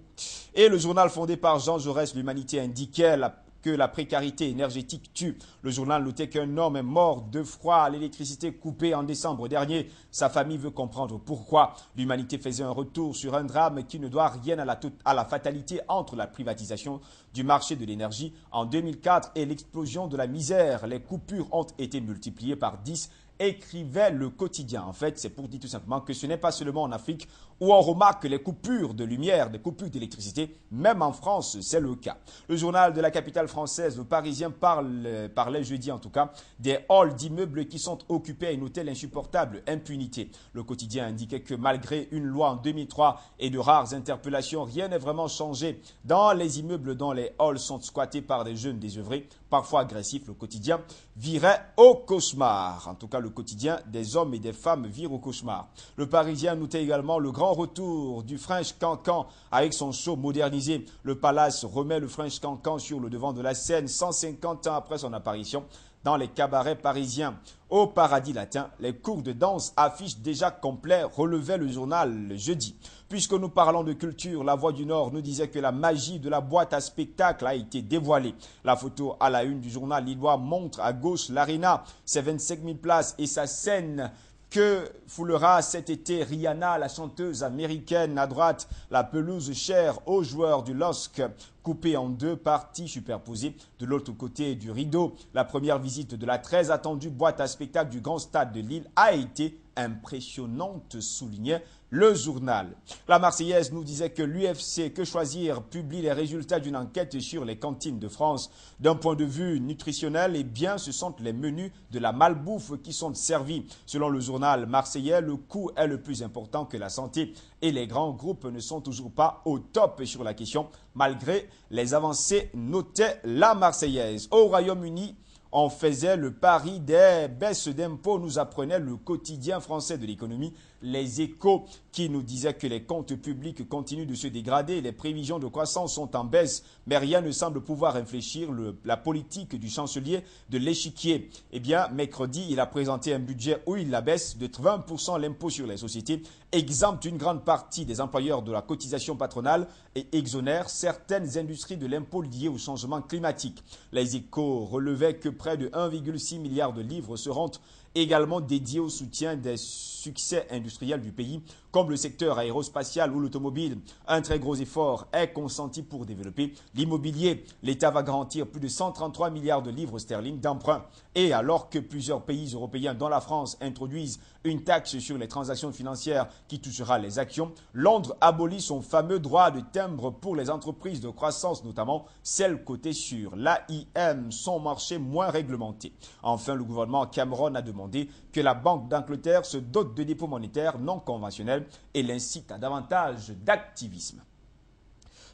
Et le journal fondé par Jean Jaurès, l'Humanité, indiquait que la précarité énergétique tue. Le journal notait qu'un homme est mort de froid à l'électricité coupée en décembre dernier. Sa famille veut comprendre pourquoi. L'Humanité faisait un retour sur un drame qui ne doit rien à la fatalité entre la privatisation du marché de l'énergie en 2004 et l'explosion de la misère. Les coupures ont été multipliées par 10, écrivait le quotidien. En fait, c'est pour dire tout simplement que ce n'est pas seulement en Afrique où on remarque les coupures de lumière, des coupures d'électricité, même en France, c'est le cas. Le journal de la capitale française, le Parisien, parlait jeudi en tout cas, des halls d'immeubles qui sont occupés et notait l'insupportable impunité. Le quotidien indiquait que malgré une loi en 2003 et de rares interpellations, rien n'est vraiment changé dans les immeubles dont les halls sont squattés par des jeunes désœuvrés, parfois agressifs. Le quotidien virait au cauchemar. En tout cas, le quotidien des hommes et des femmes vire au cauchemar. Le Parisien notait également le grand retour du French Cancan avec son show modernisé. Le Palace remet le French Cancan sur le devant de la scène 150 ans après son apparition dans les cabarets parisiens. Au Paradis Latin, les cours de danse affichent déjà complets, relevait le journal le jeudi. Puisque nous parlons de culture, La Voix du Nord nous disait que la magie de la boîte à spectacle a été dévoilée. La photo à la une du journal lillois montre à gauche l'Arena, ses 25 000 places et sa scène Que foulera cet été Rihanna, la chanteuse américaine? À droite, la pelouse chère aux joueurs du LOSC, coupée en deux parties superposées. De l'autre côté du rideau, la première visite de la très attendue boîte à spectacle du Grand Stade de Lille a été impressionnante, soulignait le journal. La Marseillaise nous disait que l'UFC Que Choisir publie les résultats d'une enquête sur les cantines de France. D'un point de vue nutritionnel, eh bien, ce sont les menus de la malbouffe qui sont servis. Selon le journal marseillais, le coût est le plus important que la santé et les grands groupes ne sont toujours pas au top sur la question, malgré les avancées, notait la Marseillaise. Au Royaume-Uni, on faisait le pari des baisses d'impôts, nous apprenait le quotidien français de l'économie, Les Échos, qui nous disait que les comptes publics continuent de se dégrader, les prévisions de croissance sont en baisse, mais rien ne semble pouvoir infléchir la politique du chancelier de l'échiquier. Eh bien, mercredi, il a présenté un budget où il abaisse de 20% l'impôt sur les sociétés, exempte une grande partie des employeurs de la cotisation patronale et exonère certaines industries de l'impôt lié au changement climatique. Les Échos relevaient que près de 1,6 milliard de livres seront également dédiés au soutien des succès industriels du pays, comme le secteur aérospatial ou l'automobile. Un très gros effort est consenti pour développer l'immobilier. L'État va garantir plus de 133 milliards de livres sterling d'emprunt. Et alors que plusieurs pays européens, dont la France, introduisent une taxe sur les transactions financières qui touchera les actions, Londres abolit son fameux droit de timbre pour les entreprises de croissance, notamment celles cotées sur l'AIM, son marché moins réglementé. Enfin, le gouvernement Cameron a demandé que la Banque d'Angleterre se dote de dépôts monétaires non conventionnels et l'incite à davantage d'activisme.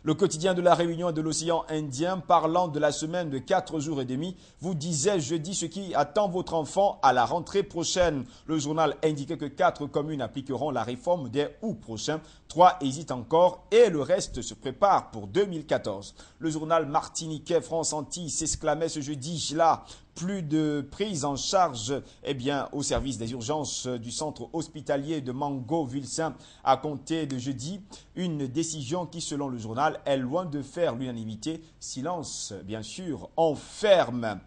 Le quotidien de la Réunion et de l'océan Indien, parlant de la semaine de 4 jours et demi, vous disait jeudi ce qui attend votre enfant à la rentrée prochaine. Le journal indiquait que 4 communes appliqueront la réforme dès août prochain. 3 hésitent encore et le reste se prépare pour 2014. Le journal martiniquais France Antilles s'exclamait ce jeudi-là. Plus de prise en charge au service des urgences du centre hospitalier de Mango-Vilsaint à compter de jeudi. Une décision qui, selon le journal, est loin de faire l'unanimité. Silence, bien sûr, on ferme.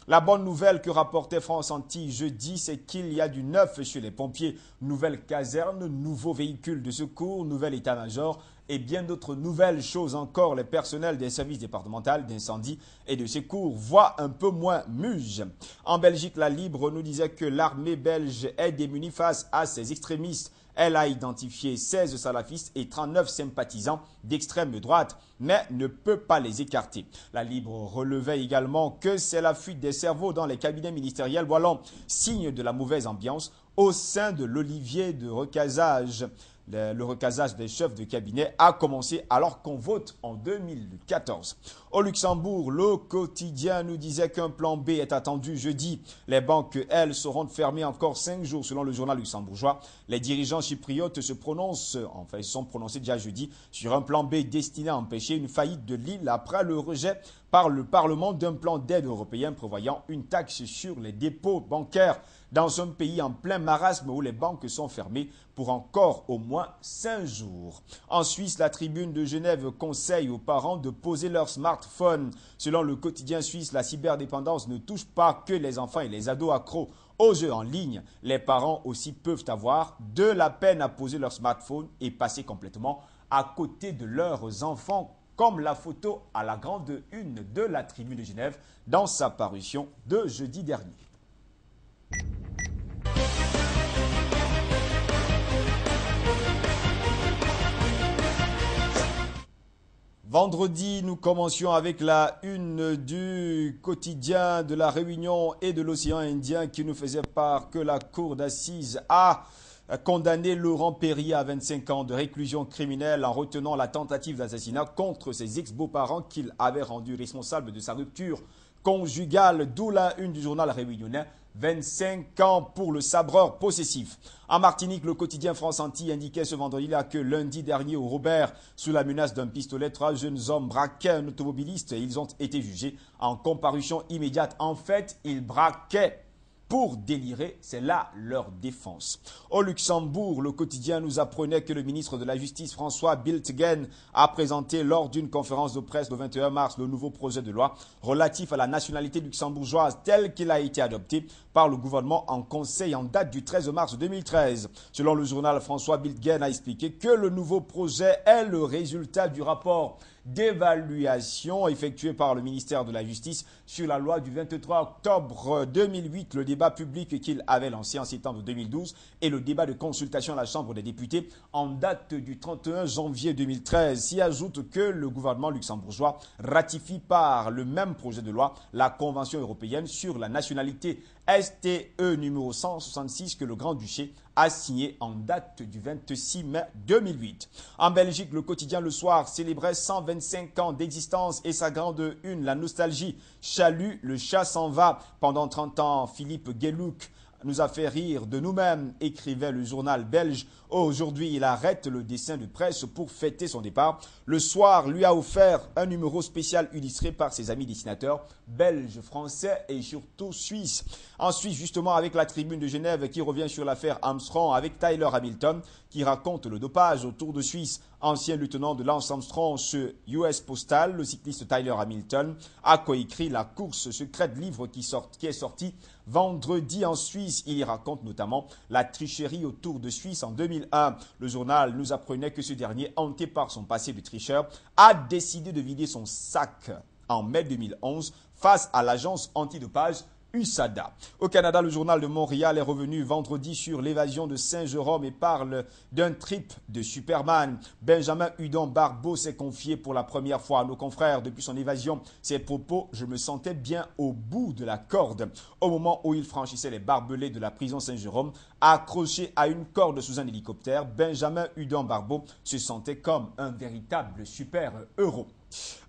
La bonne nouvelle que rapportait France Antilles jeudi, c'est qu'il y a du neuf chez les pompiers. Nouvelle caserne, nouveaux véhicules de secours, nouvel état-major et bien d'autres nouvelles choses encore. Les personnels des services départementaux d'incendie et de secours voient un peu moins muge. En Belgique, la Libre nous disait que l'armée belge est démunie face à ces extrémistes. Elle a identifié 16 salafistes et 39 sympathisants d'extrême droite, mais ne peut pas les écarter. La Libre relevait également que c'est la fuite des cerveaux dans les cabinets ministériels, voilà signe de la mauvaise ambiance au sein de l'olivier de recasage. Le recasage des chefs de cabinet a commencé alors qu'on vote en 2014. Au Luxembourg, le quotidien nous disait qu'un plan B est attendu jeudi. Les banques, elles, seront fermées encore 5 jours selon le journal luxembourgeois. Les dirigeants chypriotes se sont prononcés déjà jeudi sur un plan B destiné à empêcher une faillite de l'île après le rejet par le Parlement d'un plan d'aide européen prévoyant une taxe sur les dépôts bancaires dans un pays en plein marasme où les banques sont fermées pour encore au moins 5 jours. En Suisse, la Tribune de Genève conseille aux parents de poser leur smartphone. Selon le quotidien suisse, la cyberdépendance ne touche pas que les enfants et les ados accros aux jeux en ligne. Les parents aussi peuvent avoir de la peine à poser leur smartphone et passer complètement à côté de leurs enfants, comme la photo à la grande une de la Tribune de Genève dans sa parution de jeudi dernier. Vendredi, nous commencions avec la une du quotidien de la Réunion et de l'océan Indien qui nous faisait part que la cour d'assises a condamné Laurent Perrier à 25 ans de réclusion criminelle en retenant la tentative d'assassinat contre ses ex-beaux-parents qu'il avait rendus responsables de sa rupture conjugale, d'où la une du journal réunionnais. 25 ans pour le sabreur possessif. En Martinique, le quotidien France Antilles indiquait ce vendredi-là que lundi dernier au Robert, sous la menace d'un pistolet, 3 jeunes hommes braquaient un automobiliste et ils ont été jugés en comparution immédiate. En fait, ils braquaient pour délirer, c'est là leur défense. Au Luxembourg, le quotidien nous apprenait que le ministre de la Justice, François Biltgen, a présenté lors d'une conférence de presse le 21 mars le nouveau projet de loi relatif à la nationalité luxembourgeoise tel qu'il a été adopté par le gouvernement en conseil en date du 13 mars 2013. Selon le journal, François Biltgen a expliqué que le nouveau projet est le résultat du rapport d'évaluation effectué par le ministère de la Justice sur la loi du 23 octobre 2008, le débat public qu'il avait lancé en septembre 2012 et le débat de consultation à la Chambre des députés en date du 31 janvier 2013. S'y ajoute que le gouvernement luxembourgeois ratifie par le même projet de loi la Convention européenne sur la nationalité STE numéro 166 que le Grand-Duché a signé en date du 26 mai 2008. En Belgique, le quotidien Le Soir célébrait 125 ans d'existence et sa grande une, la nostalgie. Chalut, le chat s'en va. Pendant 30 ans, Philippe Gueluc nous a fait rire de nous-mêmes, écrivait le journal belge. Aujourd'hui, il arrête le dessin de presse pour fêter son départ. Le Soir lui a offert un numéro spécial illustré par ses amis dessinateurs belges, français et surtout suisses. Ensuite, justement, avec la Tribune de Genève qui revient sur l'affaire Armstrong avec Tyler Hamilton qui raconte le dopage au Tour de Suisse. Ancien lieutenant de Lance Armstrong sur US Postal, le cycliste Tyler Hamilton a coécrit La course secrète, livre qui est sorti vendredi en Suisse. Il y raconte notamment la tricherie au Tour de Suisse en 2001. Le journal nous apprenait que ce dernier, hanté par son passé de tricheur, a décidé de vider son sac en mai 2011 face à l'agence antidopage USADA. Au Canada, le journal de Montréal est revenu vendredi sur l'évasion de Saint-Jérôme et parle d'un trip de Superman. Benjamin Hudon Barbeau s'est confié pour la première fois à nos confrères depuis son évasion. Ses propos: je me sentais bien au bout de la corde. Au moment où il franchissait les barbelés de la prison Saint-Jérôme, accroché à une corde sous un hélicoptère, Benjamin Hudon Barbeau se sentait comme un véritable super-héros.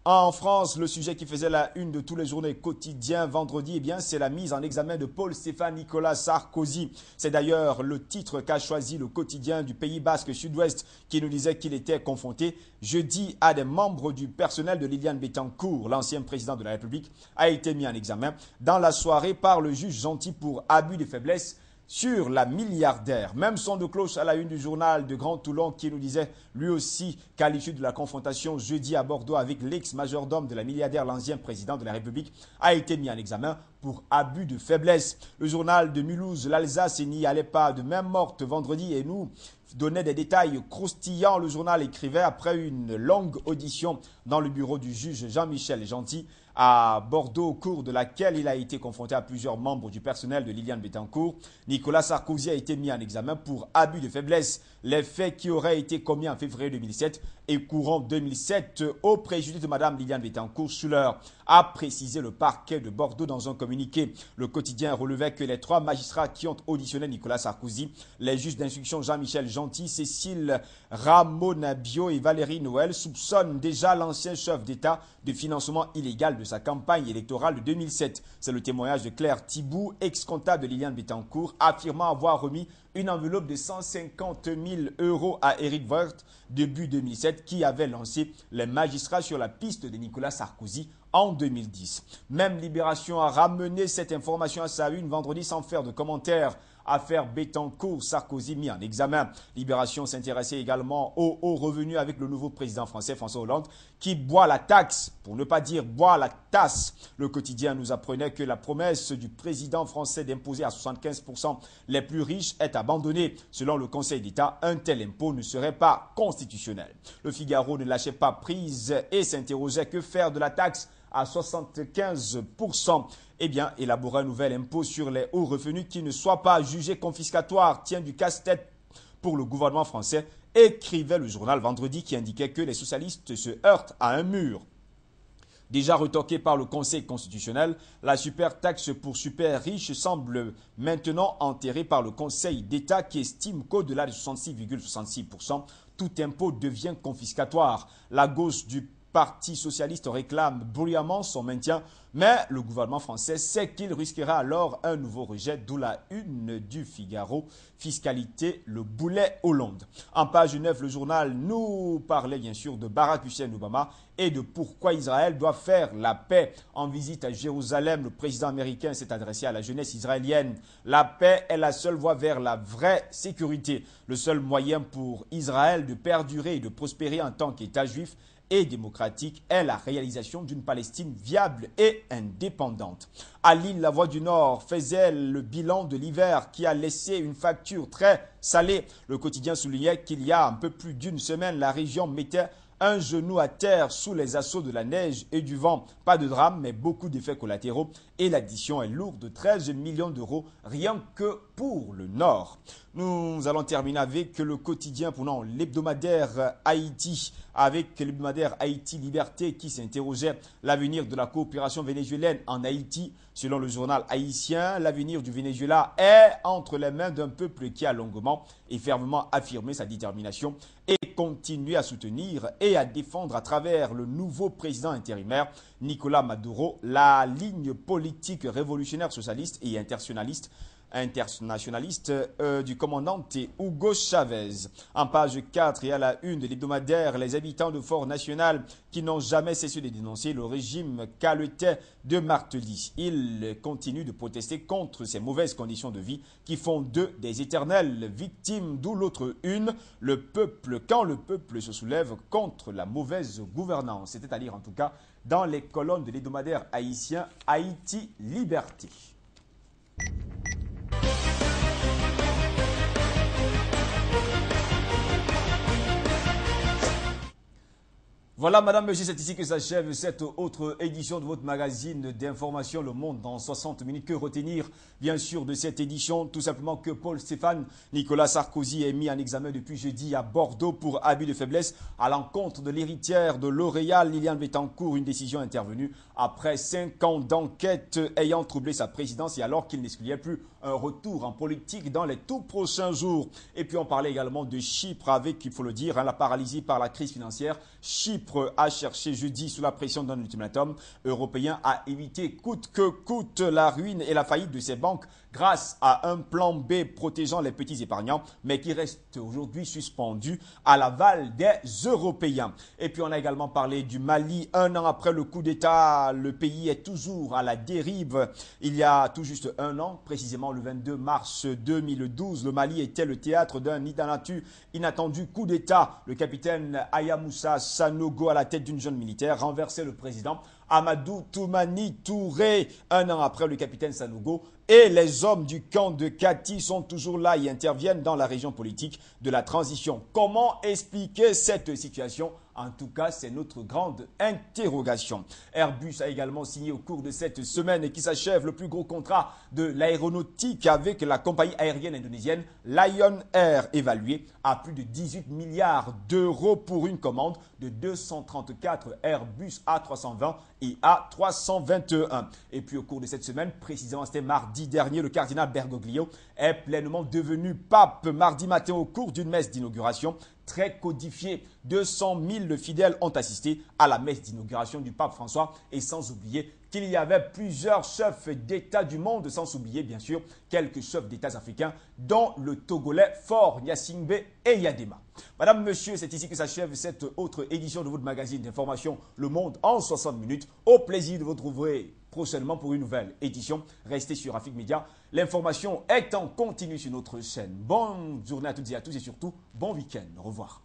En France, le sujet qui faisait la une de tous les journaux quotidiens vendredi, c'est la mise en examen de Paul-Stéphane Nicolas Sarkozy. C'est d'ailleurs le titre qu'a choisi le quotidien du Pays Basque Sud-Ouest qui nous disait qu'il était confronté jeudi à des membres du personnel de Liliane Bettencourt. L'ancien président de la République a été mis en examen dans la soirée par le juge Gentil pour abus de faiblesse sur la milliardaire. Même son de cloche à la une du journal de Grand Toulon qui nous disait lui aussi qu'à l'issue de la confrontation jeudi à Bordeaux avec l'ex-majordome de la milliardaire, l'ancien président de la République, a été mis en examen pour abus de faiblesse. Le journal de Mulhouse, l'Alsace n'y allait pas de même morte vendredi et nous donnait des détails croustillants. Le journal écrivait après une longue audition dans le bureau du juge Jean-Michel Gentil à Bordeaux, au cours de laquelle il a été confronté à plusieurs membres du personnel de Liliane Bettencourt. Nicolas Sarkozy a été mis en examen pour abus de faiblesse. Les faits qui auraient été commis en février 2007 et courant 2007 au préjudice de Mme Liliane Bettencourt-Schuller, a précisé le parquet de Bordeaux dans un communiqué. Le quotidien relevait que les 3 magistrats qui ont auditionné Nicolas Sarkozy, les juges d'instruction Jean-Michel Gentil, Cécile Ramonabio et Valérie Noël, soupçonnent déjà l'ancien chef d'État de financement illégal de sa campagne électorale de 2007. C'est le témoignage de Claire Thibault, ex-comptable de Liliane Bettencourt, affirmant avoir remis une enveloppe de 150 000 € à Éric Woerth début 2007 qui avait lancé les magistrats sur la piste de Nicolas Sarkozy en 2010. Même Libération a ramené cette information à sa une vendredi sans faire de commentaires. Affaire Bettencourt-Sarkozy mis en examen. Libération s'intéressait également aux hauts revenus avec le nouveau président français François Hollande qui boit la taxe, pour ne pas dire boit la tasse. Le quotidien nous apprenait que la promesse du président français d'imposer à 75% les plus riches est abandonnée. Selon le Conseil d'État, un tel impôt ne serait pas constitutionnel. Le Figaro ne lâchait pas prise et s'interrogeait: que faire de la taxe à 75%. Élaborer un nouvel impôt sur les hauts revenus qui ne soit pas jugé confiscatoire tient du casse-tête pour le gouvernement français, écrivait le journal vendredi qui indiquait que les socialistes se heurtent à un mur. Déjà retoquée par le Conseil constitutionnel, la super taxe pour super riches semble maintenant enterrée par le Conseil d'État qui estime qu'au-delà de 66,66%, tout impôt devient confiscatoire. La gauche du Parti socialiste réclame bruyamment son maintien, Mais le gouvernement français sait qu'il risquera alors un nouveau rejet, d'où la une du Figaro, fiscalité, le boulet Hollande. En page 9, le journal nous parlait bien sûr de Barack Hussein Obama et de pourquoi Israël doit faire la paix. En visite à Jérusalem, le président américain s'est adressé à la jeunesse israélienne. La paix est la seule voie vers la vraie sécurité. Le seul moyen pour Israël de perdurer et de prospérer en tant qu'État juif et démocratique est la réalisation d'une Palestine viable et indépendante. À Lille, la Voix du Nord faisait le bilan de l'hiver qui a laissé une facture très salée. Le quotidien soulignait qu'il y a un peu plus d'une semaine, la région mettait un genou à terre sous les assauts de la neige et du vent. Pas de drame, mais beaucoup d'effets collatéraux. Et l'addition est lourde de 13 millions d'euros rien que pour le Nord. Nous allons terminer avec le quotidien, prenons l'hebdomadaire Haïti, avec l'hebdomadaire Haïti Liberté qui s'interrogeait l'avenir de la coopération vénézuélienne en Haïti. Selon le journal haïtien, l'avenir du Venezuela est entre les mains d'un peuple qui a longuement et fermement affirmé sa détermination et continue à soutenir et à défendre à travers le nouveau président intérimaire Nicolás Maduro la ligne politique révolutionnaire socialiste et internationaliste du commandant Hugo Chavez. En page 4 et à la une de l'hebdomadaire, les habitants de Fort National qui n'ont jamais cessé de dénoncer le régime caletais de Martelly. Ils continuent de protester contre ces mauvaises conditions de vie qui font d'eux des éternelles victimes, d'où l'autre une, le peuple, quand le peuple se soulève contre la mauvaise gouvernance. C'était à lire en tout cas dans les colonnes de l'hebdomadaire haïtien Haïti Liberté. Voilà, madame, monsieur, c'est ici que s'achève cette autre édition de votre magazine d'information Le Monde dans 60 minutes. Que retenir, bien sûr, de cette édition? Tout simplement que Paul Stéphane Nicolas Sarkozy est mis en examen depuis jeudi à Bordeaux pour abus de faiblesse à l'encontre de l'héritière de L'Oréal, Liliane Bettencourt. Une décision intervenue après 5 ans d'enquête ayant troublé sa présidence et alors qu'il n'excluait plus un retour en politique dans les tout prochains jours. Et puis on parlait également de Chypre avec, il faut le dire, la paralysie par la crise financière. Chypre a cherché jeudi sous la pression d'un ultimatum européen à éviter coûte que coûte la ruine et la faillite de ses banques grâce à un plan B protégeant les petits épargnants, mais qui reste aujourd'hui suspendu à l'aval des Européens. Et puis on a également parlé du Mali. 1 an après le coup d'État, le pays est toujours à la dérive. Il y a tout juste 1 an, précisément le 22 mars 2012, le Mali était le théâtre d'un inattendu coup d'État. Le capitaine Ayamoussa Sanogo, à la tête d'une jeune militaire, renversait le président Amadou Toumani Touré. 1 an après le capitaine Sanogo, et les hommes du camp de Kati sont toujours là et interviennent dans la région politique de la transition. Comment expliquer cette situation? En tout cas, c'est notre grande interrogation. Airbus a également signé au cours de cette semaine et qui s'achève le plus gros contrat de l'aéronautique avec la compagnie aérienne indonésienne Lion Air, évalué à plus de 18 milliards d'euros pour une commande de 234 Airbus A320 et A321. Et puis au cours de cette semaine, précisément c'était mardi dernier, le cardinal Bergoglio est pleinement devenu pape. Mardi matin, au cours d'une messe d'inauguration très codifiée, 200 000 fidèles ont assisté à la messe d'inauguration du pape François, et sans oublier qu'il y avait plusieurs chefs d'État du monde, sans oublier bien sûr quelques chefs d'État africains, dont le Togolais Faure Gnassingbé et Yadema. Madame, monsieur, c'est ici que s'achève cette autre édition de votre magazine d'information Le Monde en 60 minutes. Au plaisir de vous retrouver prochainement pour une nouvelle édition. Restez sur Afrique Média. L'information est en continu sur notre chaîne. Bonne journée à toutes et à tous et surtout, bon week-end. Au revoir.